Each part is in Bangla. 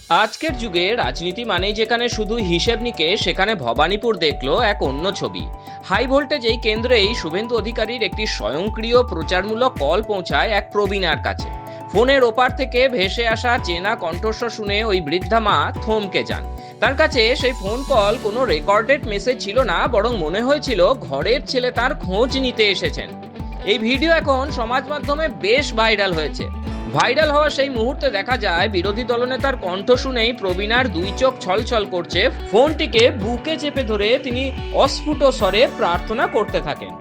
আজকের যুগে রাজনীতি মানেই যেখানে শুধু হিসেব নিকেশ, সেখানে ভবানীপুর দেখলো এক অন্য ছবি। হাই ভোল্টেজ এই কেন্দ্রেই শুভেন্দু অধিকারীর একটি স্বয়ংক্রিয় প্রচারমূলক কল পৌঁছায় এক প্রবীণার কাছে। ফোনের ওপার থেকে ভেসে আসা চেনা কণ্ঠস্বর শুনে ওই বৃদ্ধা মা থমকে যান। তার কাছে সেই ফোন কল কোনো রেকর্ডেড মেসেজ ছিল না, বরং মনে হয়েছিল ঘরের ছেলে তার খোঁজ নিতে এসেছেন। এই ভিডিও এখন সমাজ মাধ্যমে বেশ ভাইরাল হয়েছে। ভাইরাল হওয়া সেই মুহূর্তে দেখা যায় বিরোধী দলনেতার কণ্ঠ শুনেই প্রবীণার দুই চোখ ছলছল করছে। ফোনটিকে বুকে চেপে ধরে তিনি অস্ফুট স্বরে প্রার্থনা করতে থাকেন।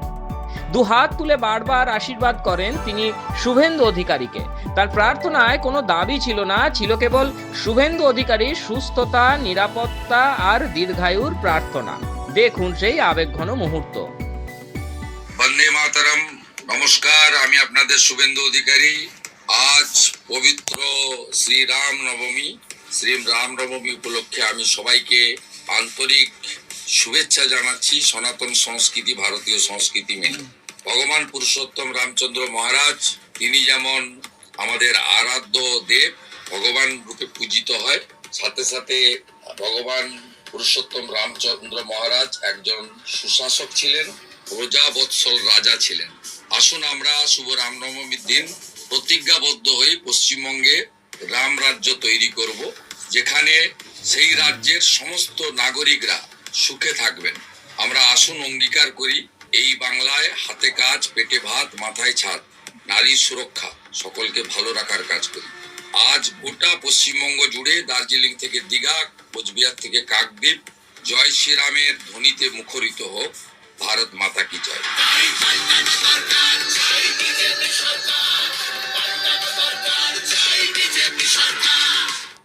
দু হাত তুলে বারবার আশীর্বাদ করেন তিনি শুভেন্দু অধিকারীকে। তার প্রার্থনায় কোনো দাবি ছিল না, ছিল কেবল শুভেন্দু অধিকারীর সুস্থতা, নিরাপত্তা আর দীর্ঘায়ুর প্রার্থনা। দেখুন সেই আবেগঘন মুহূর্ত। বন্দে মাতরম। নমস্কার, আমি আপনাদের শুভেন্দু অধিকারী। আজ পবিত্র শ্রীরাম নবমী উপলক্ষে আমি সবাইকে আন্তরিক শুভেচ্ছা জানাচ্ছি। সনাতন সংস্কৃতি, ভারতীয় সংস্কৃতি মেনে ভগবান পুরুষোত্তম রামচন্দ্র মহারাজ, তিনি যেমন আমাদের আরাধ্য দেব, ভগবান রূপে পূজিত হয়, সাথে সাথে ভগবান পুরুষোত্তম রামচন্দ্র মহারাজ একজন সুশাসক ছিলেন, প্রজা বৎসল রাজা ছিলেন। আসুন আমরা শুভ রামনবমীর দিন প্রতিজ্ঞাবদ্ধ হয়ে পশ্চিমবঙ্গে রাম রাজ্য তৈরি করব, যেখানে সেই রাজ্যের সমস্ত নাগরিকরা সুখে থাকবেন। আমরা আসুন অঙ্গীকার করি, এই বাংলায় হাতে কাজ, পেটে ভাত, মাথায় ছাদ, নারীর সুরক্ষা, সকলকে ভালো রাখার কাজ করি। আজ গোটা পশ্চিমবঙ্গ জুড়ে, দার্জিলিং থেকে দীঘা, কোচবিহার থেকে কাকদ্বীপ, জয় শ্রীরামের ধ্বনিতে মুখরিত হোক। ভারত মাতা কি জয়।